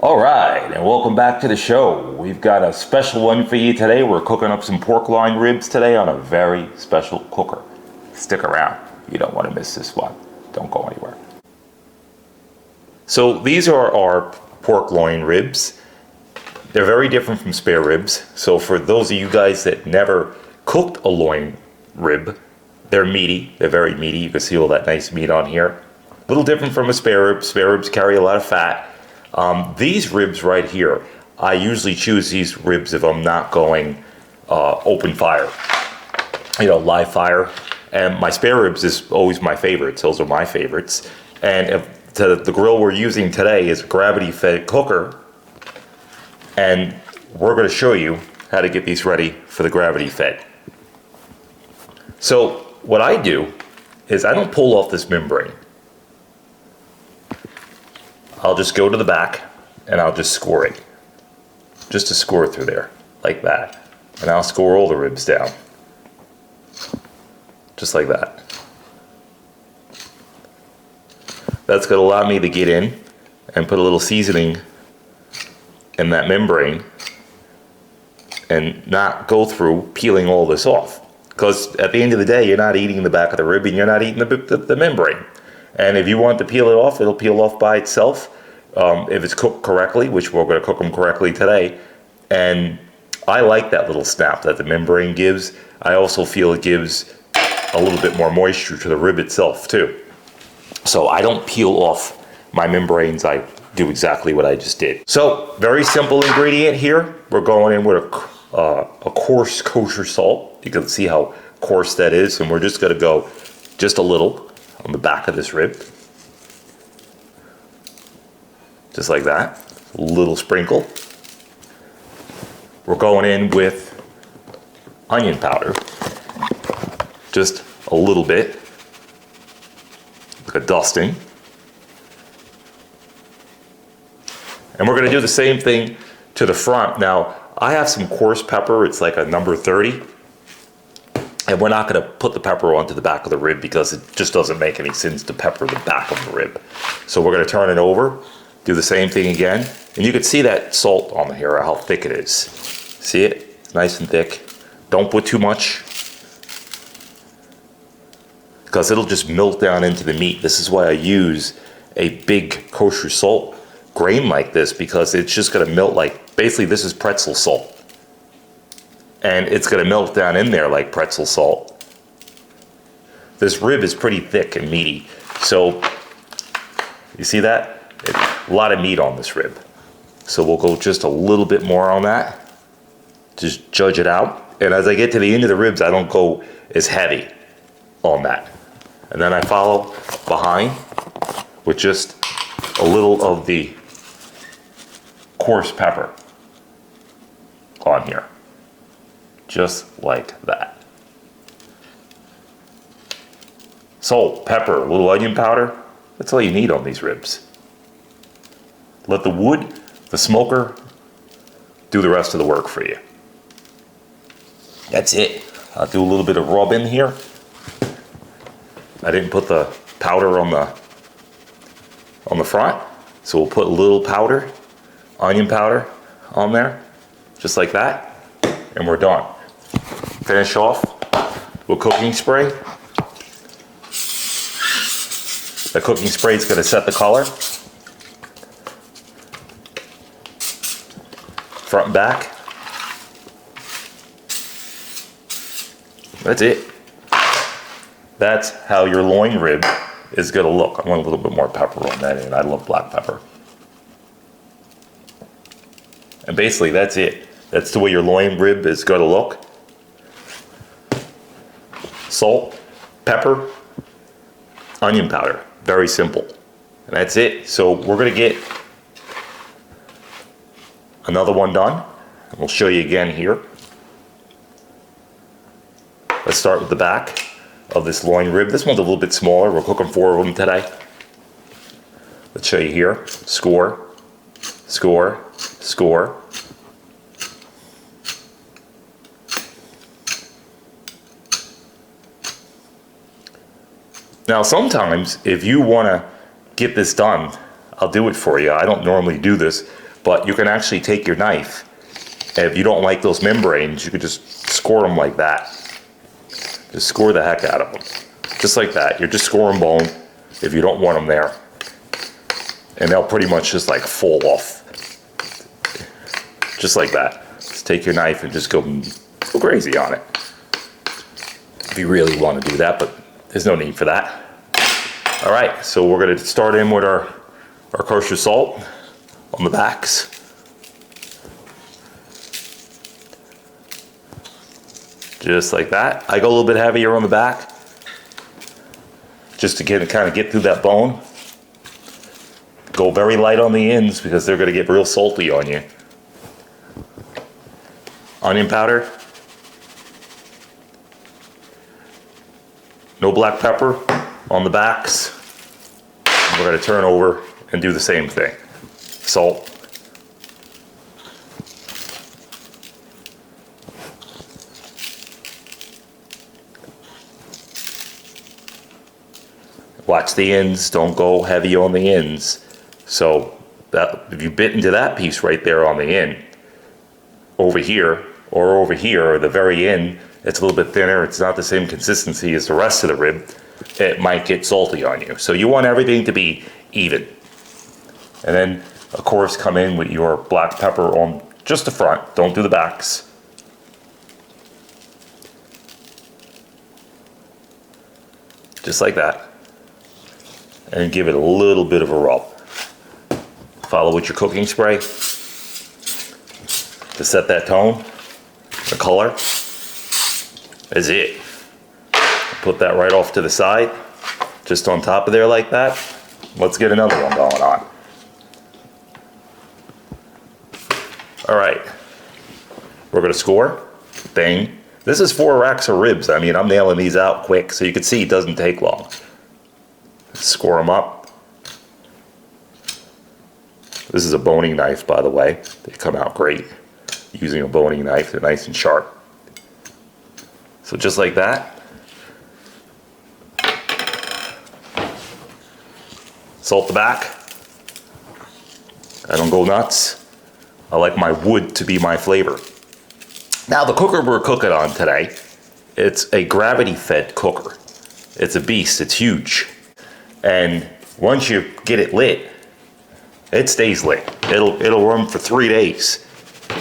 All right, and welcome back to the show. We've got a special one for you today. We're cooking up some pork loin ribs today on a very special cooker. Stick around. You don't want to miss this one. Don't go anywhere. So these are our pork loin ribs. They're very different from spare ribs. So for those of you guys that never cooked a loin rib, they're meaty. They're very meaty. You can see all that nice meat on here. A little different from a spare rib. Spare ribs carry a lot of fat. These ribs right here, I usually choose these ribs if I'm not going open fire, live fire. And my spare ribs is always my favorites. Those are my favorites. And the grill we're using today is a gravity-fed cooker. And we're going to show you how to get these ready for the gravity-fed. So what I do is I don't pull off this membrane. I'll just go to the back and I'll just score it. Just to score through there, like that. And I'll score all the ribs down. Just like that. That's going to allow me to get in and put a little seasoning in that membrane and not go through peeling all this off. Because at the end of the day, you're not eating the back of the rib and you're not eating the membrane. And if you want to peel it off, it'll peel off by itself. If it's cooked correctly, which we're going to cook them correctly today. And I like that little snap that the membrane gives. I also feel it gives a little bit more moisture to the rib itself too. So I don't peel off my membranes. I do exactly what I just did. So very simple ingredient here. We're going in with a coarse kosher salt. You can see how coarse that is. And we're just going to go just a little on the back of this rib. Just like that. A little sprinkle. We're going in with onion powder. Just a little bit. Like a dusting. And we're going to do the same thing to the front. Now, I have some coarse pepper. It's like a number 30. And we're not going to put the pepper onto the back of the rib because it just doesn't make any sense to pepper the back of the rib. So we're going to turn it over, do the same thing again. And you can see that salt on here, how thick it is. See it? It's nice and thick. Don't put too much because it'll just melt down into the meat. This is why I use a big kosher salt grain like this, because it's just going to melt like, basically this is pretzel salt. And it's going to melt down in there like pretzel salt. This rib is pretty thick and meaty. So, you see that? A lot of meat on this rib. So we'll go just a little bit more on that. Just judge it out. And as I get to the end of the ribs, I don't go as heavy on that. And then I follow behind with just a little of the coarse pepper on here. Just like that. Salt, pepper, a little onion powder. That's all you need on these ribs. Let the wood, the smoker, do the rest of the work for you. That's it. I'll do a little bit of rub in here. I didn't put the powder on the front, so we'll put a little powder, onion powder on there, just like that, and we're done. Finish off with cooking spray. The cooking spray is going to set the color. Front and back. That's it. That's how your loin rib is going to look. I want a little bit more pepper on that, and I love black pepper. And basically, that's it. That's the way your loin rib is going to look. Salt, pepper, onion powder. Very simple. And that's it. So we're going to get another one done. And we'll show you again here. Let's start with the back of this loin rib. This one's a little bit smaller. We're cooking 4 of them today. Let's show you here. Score, score, score. Now sometimes if you want to get this done, I'll do it for you. I don't normally do this, But you can actually take your knife, and if you don't like those membranes, you could just score them like that. Just score the heck out of them. Just like that. You're just scoring bone if you don't want them there. And they'll pretty much just like fall off. Just like that. Just take your knife and just go crazy on it. If you really want to do that, but there's no need for that. All right, so we're gonna start in with our kosher salt on the backs. Just like that. I go a little bit heavier on the back, just to kind of get through that bone. Go very light on the ends because they're gonna get real salty on you. Onion powder. No black pepper on the backs. We're gonna turn over and do the same thing. Salt. Watch the ends, don't go heavy on the ends. So that if you bit into that piece right there on the end, over here or the very end, it's a little bit thinner, it's not the same consistency as the rest of the rib, it might get salty on you. So you want everything to be even. And then, of course, come in with your black pepper on just the front, don't do the backs. Just like that. And give it a little bit of a rub. Follow with your cooking spray to set that tone, the color. Is it. Put that right off to the side, just on top of there like that. Let's get another one going on. All right, we're gonna score. Bang. This is 4 racks of ribs. I mean, I'm nailing these out quick, so you can see it doesn't take long. Score them up. This is a boning knife, by the way. They come out great using a boning knife. They're nice and sharp. So just like that. Salt the back. I don't go nuts. I like my wood to be my flavor. Now the cooker we're cooking on today, it's a gravity-fed cooker. It's a beast, it's huge. And once you get it lit, it stays lit. It'll run for 3 days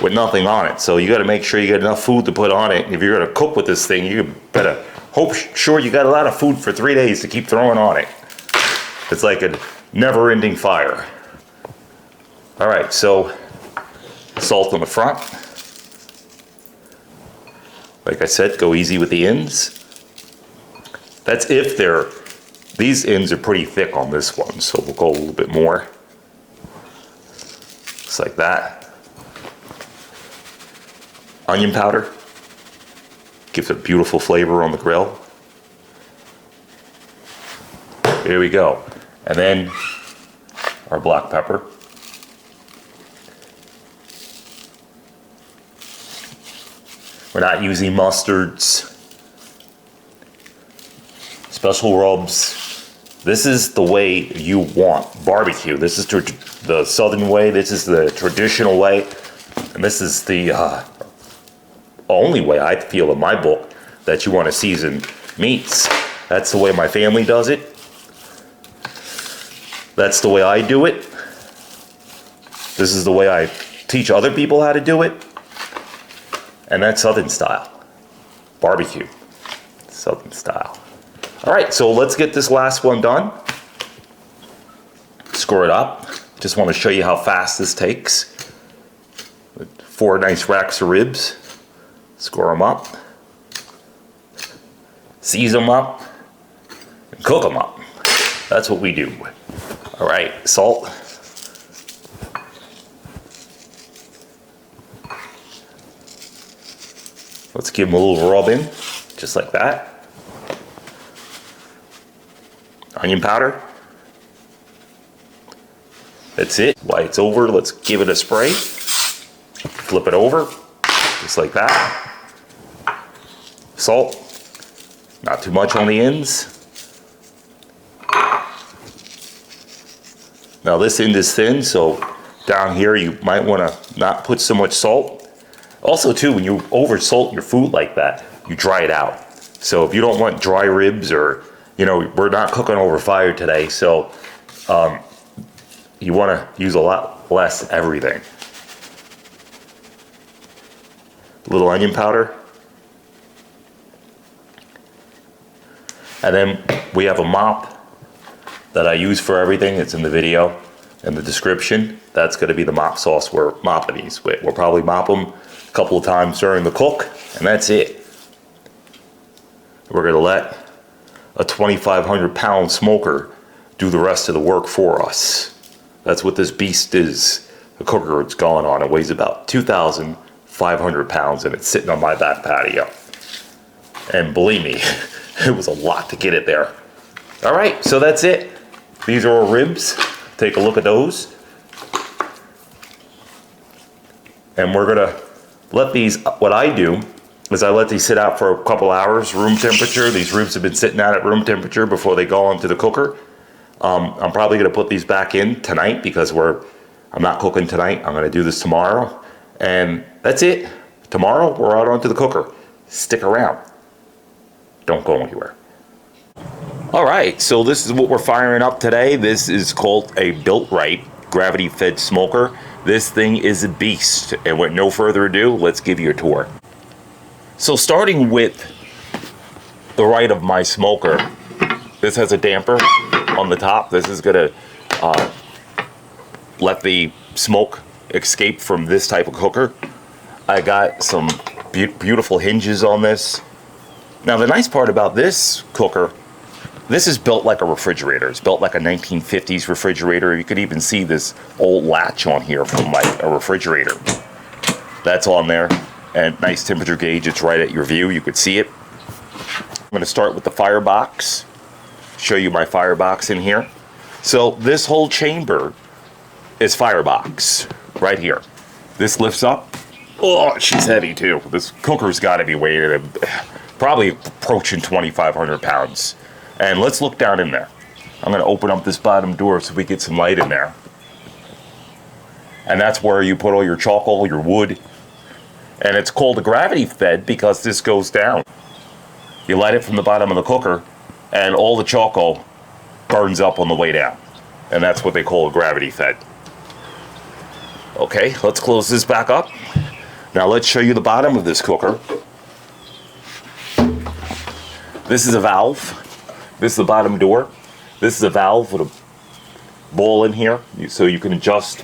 with nothing on it. So you gotta make sure you get enough food to put on it. If you're gonna cook with this thing, you better sure you got a lot of food for 3 days to keep throwing on it. It's like a never-ending fire. All right, so salt on the front. Like I said, go easy with the ends. That's if these ends are pretty thick on this one, so we'll go a little bit more. Just like that. Onion powder. Gives it a beautiful flavor on the grill. There we go. And then our black pepper. We're not using mustards, special rubs. This is the way you want barbecue. This is the southern way. This is the traditional way. And this is the only way I feel in my book that you want to season meats. That's the way my family does it. That's the way I do it. This is the way I teach other people how to do it. And that's Southern style. Barbecue. Southern style. All right, so let's get this last one done. Score it up. Just want to show you how fast this takes. 4 nice racks of ribs. Score them up. Season them up. And cook them up. That's what we do. All right, salt. Let's give them a little rub in, just like that. Onion powder. That's it. While it's over, let's give it a spray. Flip it over, just like that. Salt. Not too much on the ends. Now this end is thin, so down here, you might want to not put so much salt. Also too, when you over salt your food like that, you dry it out. So if you don't want dry ribs, or, you know, we're not cooking over fire today, so you want to use a lot less everything. A little onion powder. And then we have a mop that I use for everything. It's in the video, in the description. That's going to be the mop sauce we're mopping these with. We'll probably mop them a couple of times during the cook, and that's it. We're going to let a 2,500 pound smoker do the rest of the work for us. That's what this beast is. The cooker it's going on. It weighs about 2,500 pounds, and it's sitting on my back patio. And believe me, it was a lot to get it there. All right, so that's it. These are our ribs. Take a look at those. And we're gonna let these, what I do is I let these sit out for a couple hours, room temperature. These ribs have been sitting out at room temperature before they go into the cooker. I'm probably gonna put these back in tonight because I'm not cooking tonight. I'm gonna do this tomorrow. And that's it. Tomorrow, we're out onto the cooker. Stick around. Don't go anywhere. All right, so this is what we're firing up today. This is called a Built-Right gravity-fed smoker. This thing is a beast. And with no further ado, let's give you a tour. So starting with the right of my smoker, this has a damper on the top. This is gonna let the smoke escape from this type of cooker. I got some beautiful hinges on this. Now the nice part about this cooker, this is built like a refrigerator. It's built like a 1950s refrigerator. You could even see this old latch on here from like a refrigerator. That's on there. And nice temperature gauge. It's right at your view. You could see it. I'm going to start with the firebox. Show you my firebox in here. So this whole chamber is firebox right here. This lifts up. Oh, she's heavy too. This cooker's got to be weighted probably approaching 2,500 pounds. And let's look down in there. I'm going to open up this bottom door so we get some light in there. And that's where you put all your charcoal, your wood. And it's called a gravity fed because this goes down. You light it from the bottom of the cooker and all the charcoal burns up on the way down. And that's what they call a gravity fed. Okay, let's close this back up. Now let's show you the bottom of this cooker. This is a valve. This is the bottom door. This is a valve with a bowl in here, so you can adjust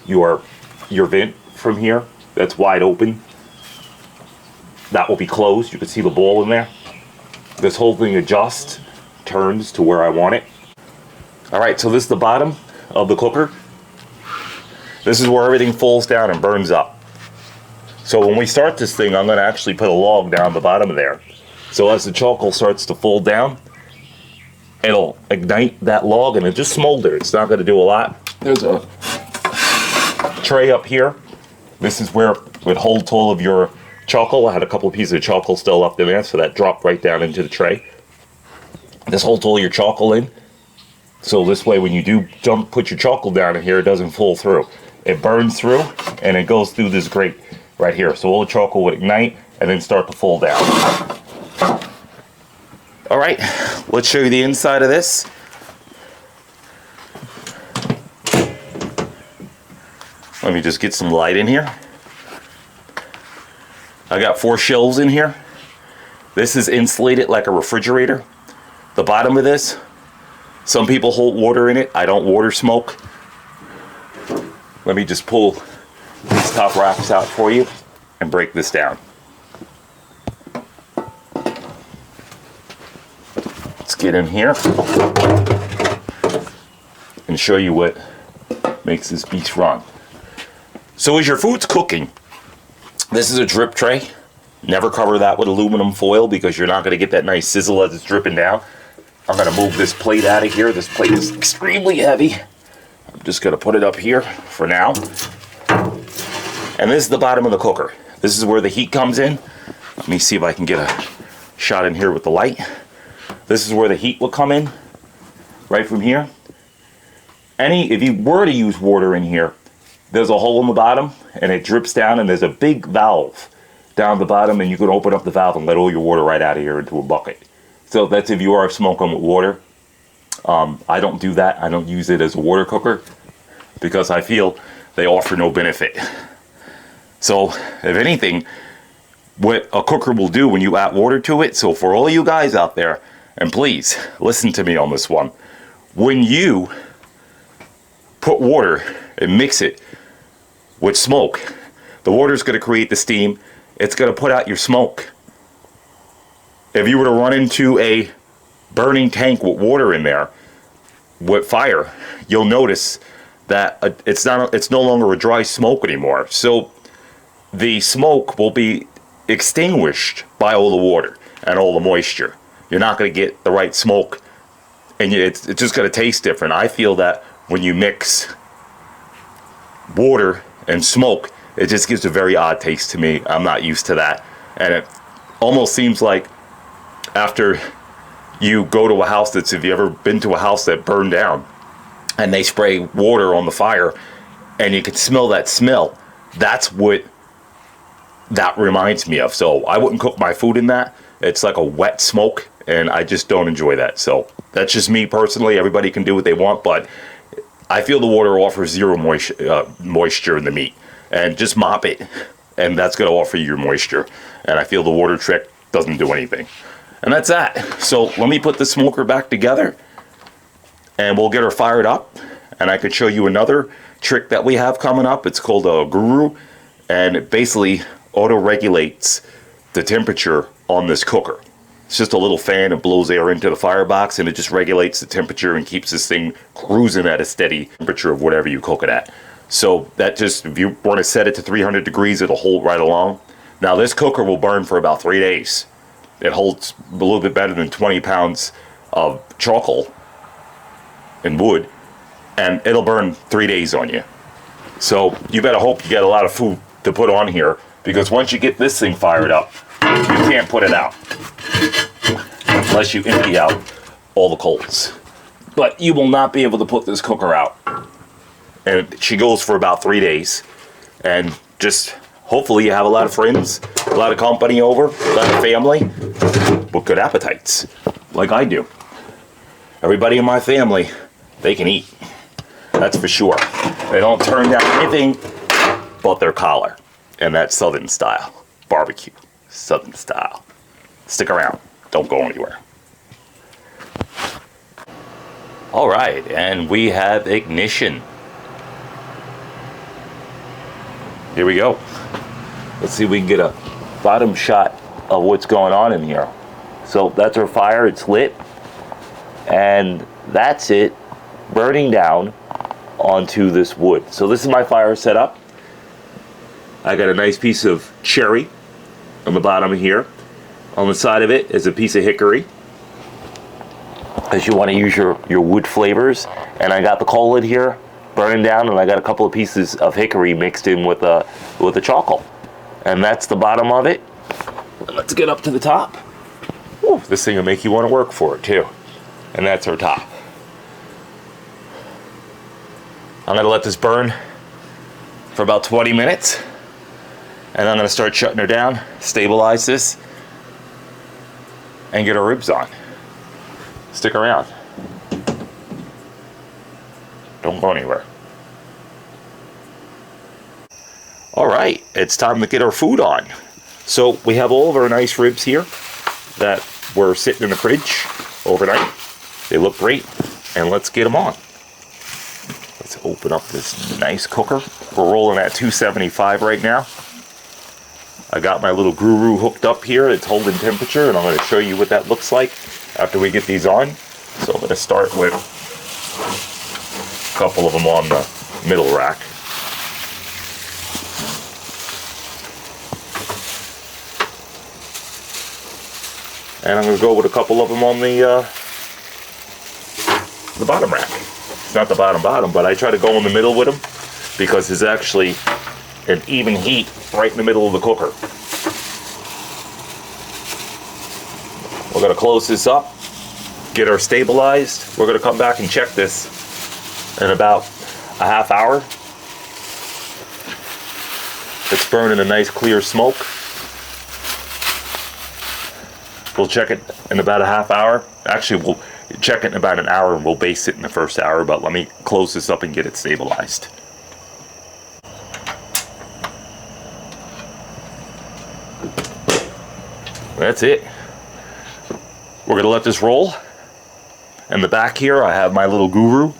your vent from here. That's wide open. That will be closed. You can see the bowl in there. This whole thing adjusts, turns to where I want it. All right, so this is the bottom of the cooker. This is where everything falls down and burns up. So when we start this thing, I'm going to actually put a log down the bottom of there. So as the charcoal starts to fall down, it'll ignite that log and it just smolder. It's not going to do a lot. There's a tray up here. This is where it would hold all of your charcoal. I had a couple of pieces of charcoal still up in there, so that dropped right down into the tray. This holds all your charcoal in. So this way when you do put your charcoal down in here, it doesn't fall through. It burns through and it goes through this grate right here. So all the charcoal would ignite and then start to fall down. All right, let's show you the inside of this. Let me just get some light in here. I got 4 shelves in here. This is insulated like a refrigerator. The bottom of this, some people hold water in it. I don't water smoke. Let me just pull these top racks out for you and break this down. Let's get in here and show you what makes this beast run. So as your food's cooking, this is a drip tray. Never cover that with aluminum foil because you're not going to get that nice sizzle as it's dripping down. I'm going to move this plate out of here. This plate is extremely heavy. I'm just going to put it up here for now. And this is the bottom of the cooker. This is where the heat comes in. Let me see if I can get a shot in here with the light. This is where the heat will come in, right from here. If you were to use water in here, there's a hole in the bottom and it drips down, and there's a big valve down the bottom, and you can open up the valve and let all your water right out of here into a bucket. So that's if you are smoking with water. I don't do that. I don't use it as a water cooker because I feel they offer no benefit. So if anything, what a cooker will do when you add water to it, so for all you guys out there, and please listen to me on this one, when you put water and mix it with smoke, the water is going to create the steam. It's going to put out your smoke. If you were to run into a burning tank with water in there with fire, you'll notice that it's no longer a dry smoke anymore. So the smoke will be extinguished by all the water and all the moisture. You're not going to get the right smoke, and it's just going to taste different. I feel that when you mix water and smoke, it just gives a very odd taste to me. I'm not used to that, and it almost seems like after you go to a house that's, if you ever been to a house that burned down and they spray water on the fire and you can smell that smell, that's what that reminds me of. So I wouldn't cook my food in that. It's like a wet smoke, and I just don't enjoy that. So that's just me personally. Everybody can do what they want, but I feel the water offers zero moisture in the meat. And just mop it, and that's going to offer you your moisture. And I feel the water trick doesn't do anything. And that's that. So let me put the smoker back together, and we'll get her fired up. And I could show you another trick that we have coming up. It's called a guru, and it basically auto-regulates the temperature on this cooker. It's just a little fan. It blows air into the firebox, and it just regulates the temperature and keeps this thing cruising at a steady temperature of whatever you cook it at. So that just, if you want to set it to 300 degrees, it'll hold right along. Now this cooker will burn for about 3 days. It holds a little bit better than 20 pounds of charcoal and wood, and it'll burn 3 days on you. So you better hope you get a lot of food to put on here, because once you get this thing fired up, you can't put it out unless you empty out all the coals. But you will not be able to put this cooker out. And she goes for about 3 days. And just hopefully you have a lot of friends, a lot of company over, a lot of family with good appetites, like I do. Everybody in my family, they can eat. That's for sure. They don't turn down anything but their collar. And that's Southern style. Barbecue. Southern style. Stick around. Don't go anywhere. All right, and we have ignition. Here we go. Let's see if we can get a bottom shot of what's going on in here. So that's our fire, it's lit. And that's it burning down onto this wood. So this is my fire set up. I got a nice piece of cherry on the bottom here. On the side of it is a piece of hickory, because you want to use your wood flavors. And I got the coal in here burning down, and I got a couple of pieces of hickory mixed in with the charcoal. And that's the bottom of it. Let's get up to the top. Ooh, this thing will make you want to work for it too. And that's our top. I'm gonna let this burn for about 20 minutes. And I'm gonna start shutting her down, stabilize this, and get our ribs on. Stick around. Don't go anywhere. All right, it's time to get our food on. So we have all of our nice ribs here that were sitting in the fridge overnight. They look great, and let's get them on. Let's open up this nice cooker. We're rolling at 275 right now. I got my little guru hooked up here. It's holding temperature, and I'm going to show you what that looks like after we get these on. So I'm going to start with a couple of them on the middle rack. And I'm going to go with a couple of them on the bottom rack. It's not the bottom, but I try to go in the middle with them because there's actually an even heat right in the middle of the cooker. We're going to close this up, get her stabilized. We're going to come back and check this in about a half hour. It's burning a nice clear smoke. We'll check it in about a half hour. Actually, we'll check it in about an hour and we'll baste it in the first hour, but let me close this up and get it stabilized. That's it. We're gonna let this roll. In the back here, I have my little guru.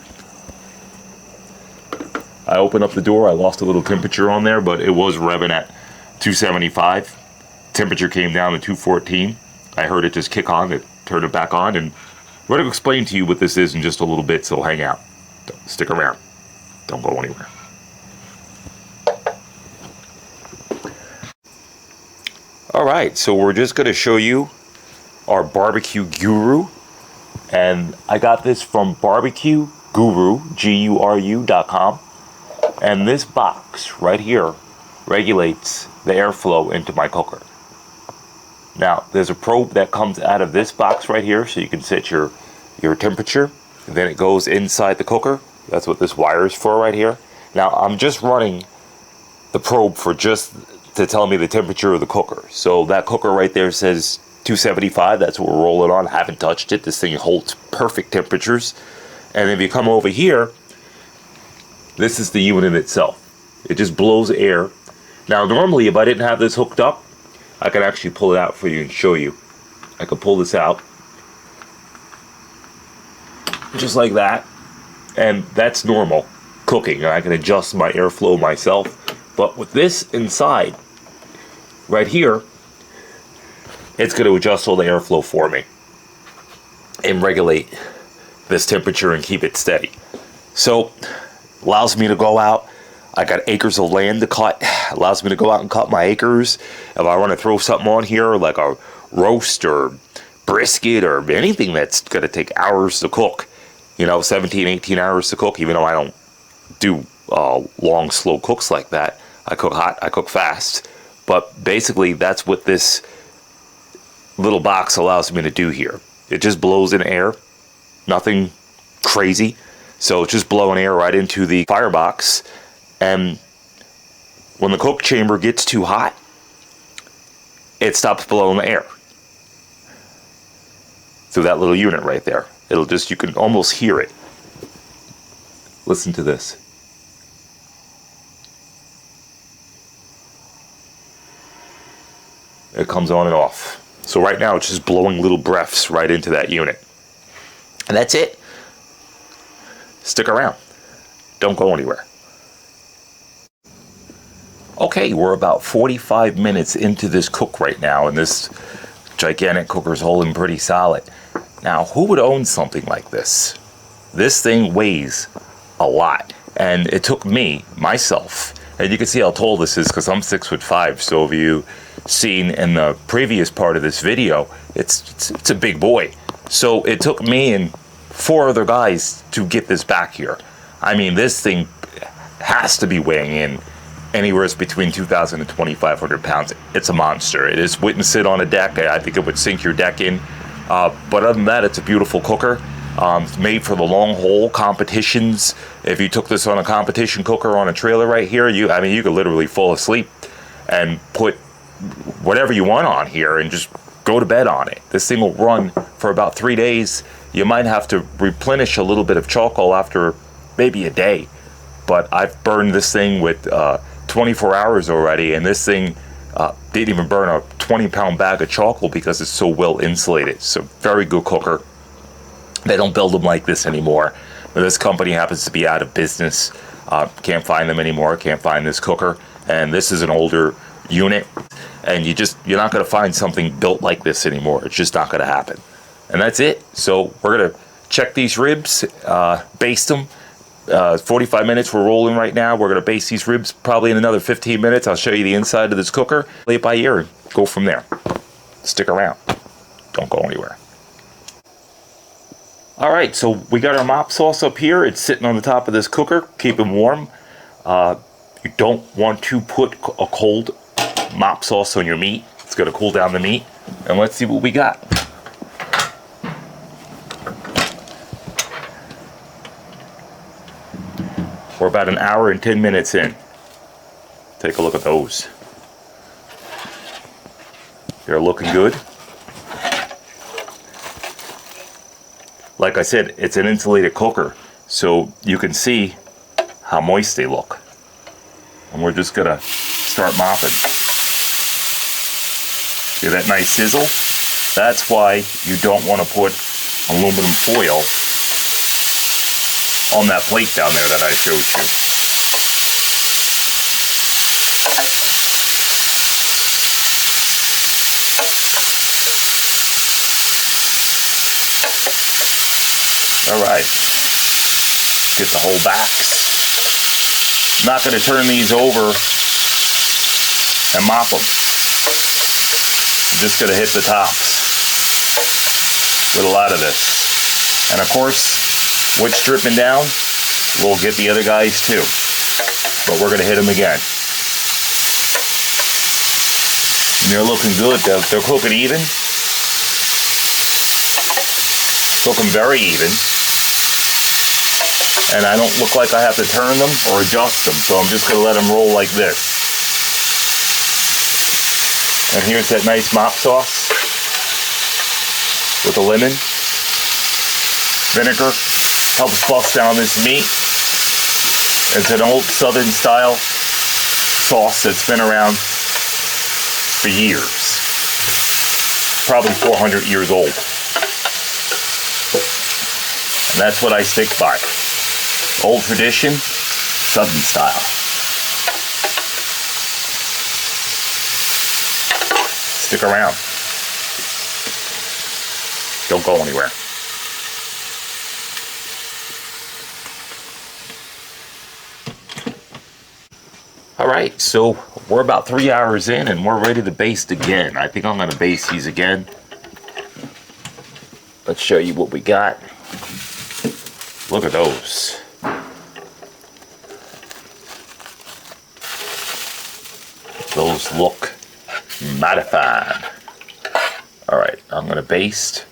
I opened up the door, I lost a little temperature on there, but it was revving at 275. Temperature came down to 214. I heard it just kick on, it turned it back on, and I'm going to explain to you what this is in just a little bit, so hang out. Stick around. Don't go anywhere. Alright, so we're just going to show you our barbecue guru, and I got this from Barbecue Guru, GURU.com. And this box right here regulates the airflow into my cooker. Now, there's a probe that comes out of this box right here, so you can set your temperature. And then it goes inside the cooker. That's what this wire is for right here. Now, I'm just running the probe for just to tell me the temperature of the cooker. So that cooker right there says 275. That's what we're rolling on. I haven't touched it. This thing holds perfect temperatures. And if you come over here, this is the unit itself. It just blows air. Now, normally, if I didn't have this hooked up, I could actually pull it out for you and show you. I could pull this out. Just like that. And that's normal cooking. I can adjust my airflow myself. But with this inside, right here, it's going to adjust all the airflow for me. And regulate this temperature and keep it steady. So, allows me to go out. I got acres of land to cut. Allows me to go out and cut my acres. If I want to throw something on here, like a roast or brisket or anything that's going to take hours to cook, 17, 18 hours to cook, even though I don't do long, slow cooks like that. I cook hot, I cook fast. But basically, that's what this little box allows me to do here. It just blows in air. Nothing crazy. So it's just blowing air right into the firebox, and when the cook chamber gets too hot, it stops blowing the air through that little unit right there. It'll just, you can almost hear it. Listen to this. It comes on and off. So right now it's just blowing little breaths right into that unit. And that's it. Stick around. Don't go anywhere. Okay, we're about 45 minutes into this cook right now, and this gigantic cooker's holding pretty solid. Now, who would own something like this? This thing weighs a lot, and it took me, myself, and you can see how tall this is because I'm 6'5", so if you've seen in the previous part of this video, it's a big boy. So it took me and 4 other guys to get this back here. I mean, this thing has to be weighing in anywhere between 2,000 and 2,500 pounds. It's a monster. It is wouldn't sit on a deck. I think it would sink your deck in. But other than that, it's a beautiful cooker. It's made for the long haul competitions. If you took this on a competition cooker on a trailer right here, you could literally fall asleep and put whatever you want on here and just go to bed on it. This thing will run for about 3 days. You might have to replenish a little bit of charcoal after maybe a day. But I've burned this thing with 24 hours already, and this thing didn't even burn a 20-pound bag of charcoal because it's so well insulated. It's a very good cooker. They don't build them like this anymore. This company happens to be out of business. Can't find them anymore. Can't find this cooker. And this is an older unit, and you're not going to find something built like this anymore. It's just not going to happen. And that's it. So we're going to check these ribs, baste them. 45 minutes we're rolling right now. We're going to baste these ribs probably in another 15 minutes. I'll show you the inside of this cooker, play it by ear, and go from there. Stick around. Don't go anywhere. Alright, so we got our mop sauce up here. It's sitting on the top of this cooker. Keep it warm. You don't want to put a cold mop sauce on your meat. It's going to cool down the meat. And let's see what we got. We're about an hour and 10 minutes in. Take a look at those. They're looking good. Like I said, it's an insulated cooker, so you can see how moist they look. And we're just gonna start mopping. See that nice sizzle? That's why you don't want to put aluminum foil on that plate down there that I showed you. All right, get the whole backs. Not going to turn these over and mop them. I'm just going to hit the tops with a lot of this. And of course, what's dripping down, we'll get the other guys too. But we're going to hit them again. And they're looking good. They're cooking even. Cooking very even. And I don't look like I have to turn them or adjust them, so I'm just going to let them roll like this. And here's that nice mop sauce with the lemon. Vinegar helps bust down this meat. It's an old southern style sauce that's been around for years. Probably 400 years old. And that's what I stick by. Old tradition, southern style. Stick around. Don't go anywhere. All right, so we're about 3 hours in and we're ready to baste again. I think I'm going to baste these again. Let's show you what we got. Look at those. Those look mighty fine. All right, I'm going to baste.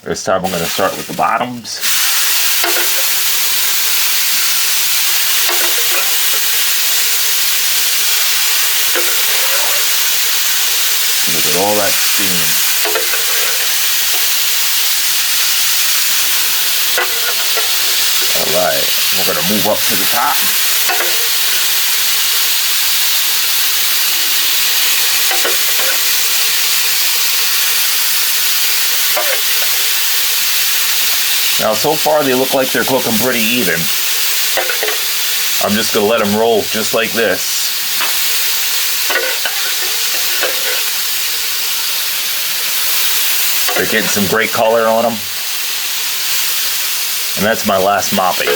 This time I'm going to start with the bottoms. Look at all that steam. All right, we're going to move up to the top. Now, so far they look like they're cooking pretty even. I'm just going to let them roll just like this. They're getting some great color on them. And that's my last mopping.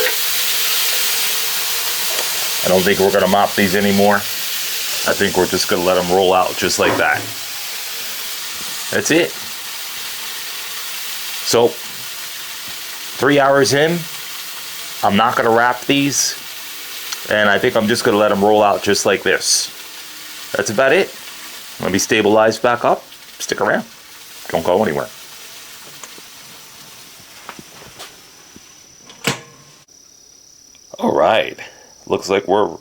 I don't think we're going to mop these anymore. I think we're just going to let them roll out just like that. That's it. So, 3 hours in, I'm not going to wrap these, and I think I'm just going to let them roll out just like this. That's about it. Let me stabilize back up. Stick around. Don't go anywhere. All right. Looks like we're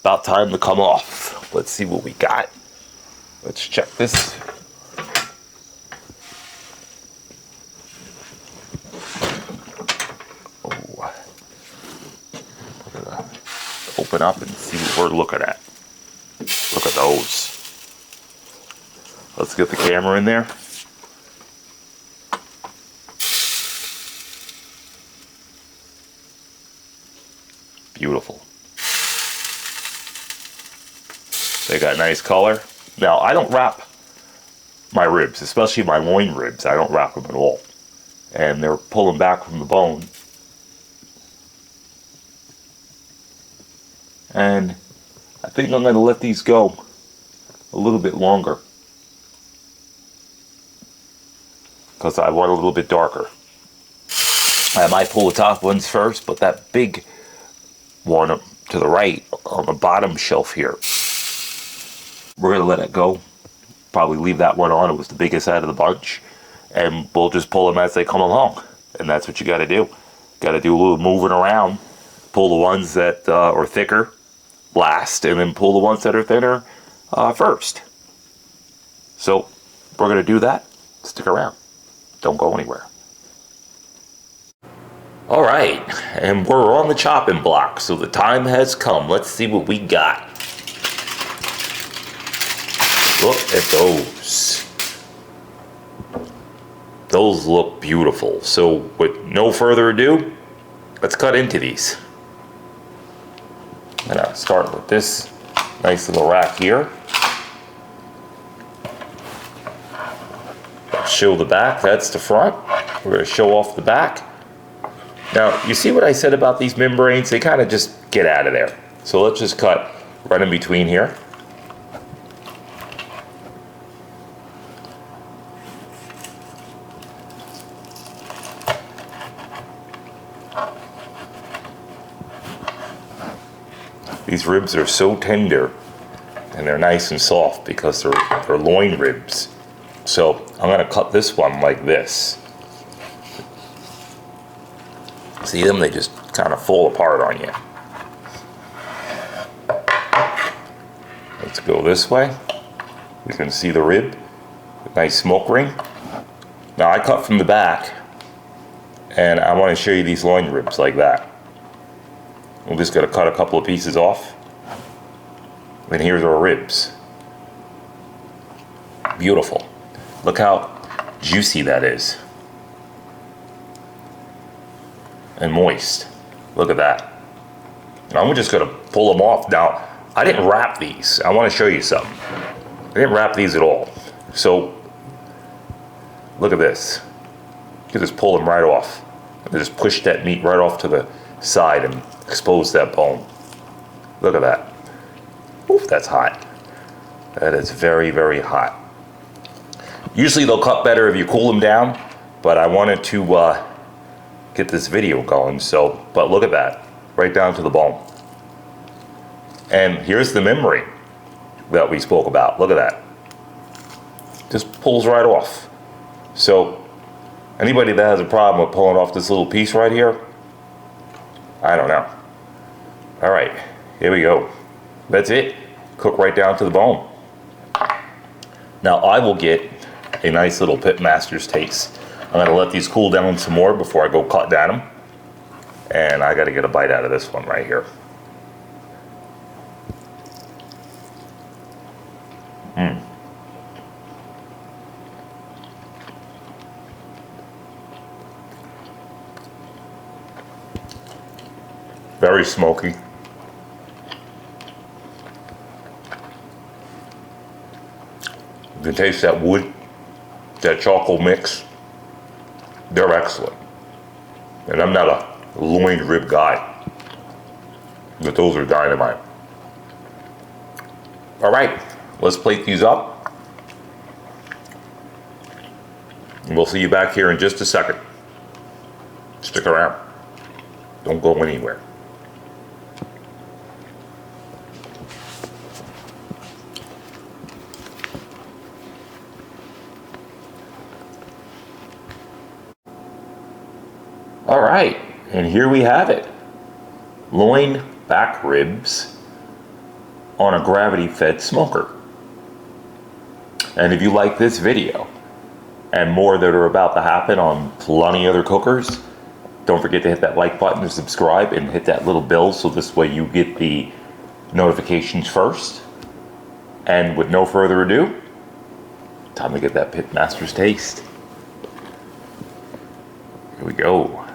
about time to come off. Let's see what we got. Let's check this. Open up and see what we're looking at. Look at those. Let's get the camera in there. Beautiful. They got nice color. Now, I don't wrap my ribs, especially my loin ribs. I don't wrap them at all. And they're pulling back from the bone. And I think I'm going to let these go a little bit longer, because I want a little bit darker. I might pull the top ones first, but that big one to the right on the bottom shelf here, we're going to let it go. Probably leave that one on. It was the biggest out of the bunch. And we'll just pull them as they come along. And that's what you got to do. Got to do a little moving around. Pull the ones that are thicker last, and then pull the ones that are thinner first. So we're going to do that. Stick around. Don't go anywhere. All right, and we're on the chopping block, so the time has come. Let's see what we got. Look at those. Those look beautiful. So with no further ado, let's cut into these. I'm gonna start with this nice little rack here. Show the back, that's the front. We're gonna show off the back. Now, you see what I said about these membranes? They kind of just get out of there. So let's just cut right in between here. These ribs are so tender and they're nice and soft because they're loin ribs. So I'm gonna cut this one like this. See them? They just kind of fall apart on you. Let's go this way. You can see the rib, nice smoke ring. Now I cut from the back, and I want to show you these loin ribs like that. We're just gonna cut a couple of pieces off. And here's our ribs. Beautiful. Look how juicy that is. And moist. Look at that. And I'm just gonna pull them off. Now, I didn't wrap these. I wanna show you something. I didn't wrap these at all. So, look at this. You can just pull them right off. And just push that meat right off to the side and expose that bone. Look at that. Oof, that's hot. That is very, very hot. Usually they'll cut better if you cool them down, but I wanted to get this video going, so, but look at that, right down to the bone. And here's the membrane that we spoke about. Look at that. Just pulls right off. So, anybody that has a problem with pulling off this little piece right here, I don't know. All right, here we go. That's it. Cook right down to the bone. Now I will get a nice little Pitmaster's taste. I'm gonna let these cool down some more before I go cut down them. And I gotta get a bite out of this one right here. Very smoky. You can taste that wood, that charcoal mix. They're excellent. And I'm not a loin rib guy, but those are dynamite. All right, let's plate these up. And we'll see you back here in just a second. Stick around. Don't go anywhere. All right, and here we have it. Loin back ribs on a gravity-fed smoker. And if you like this video and more that are about to happen on plenty other cookers, don't forget to hit that like button and subscribe and hit that little bell so this way you get the notifications first. And with no further ado, time to get that Pitmaster's taste. Here we go.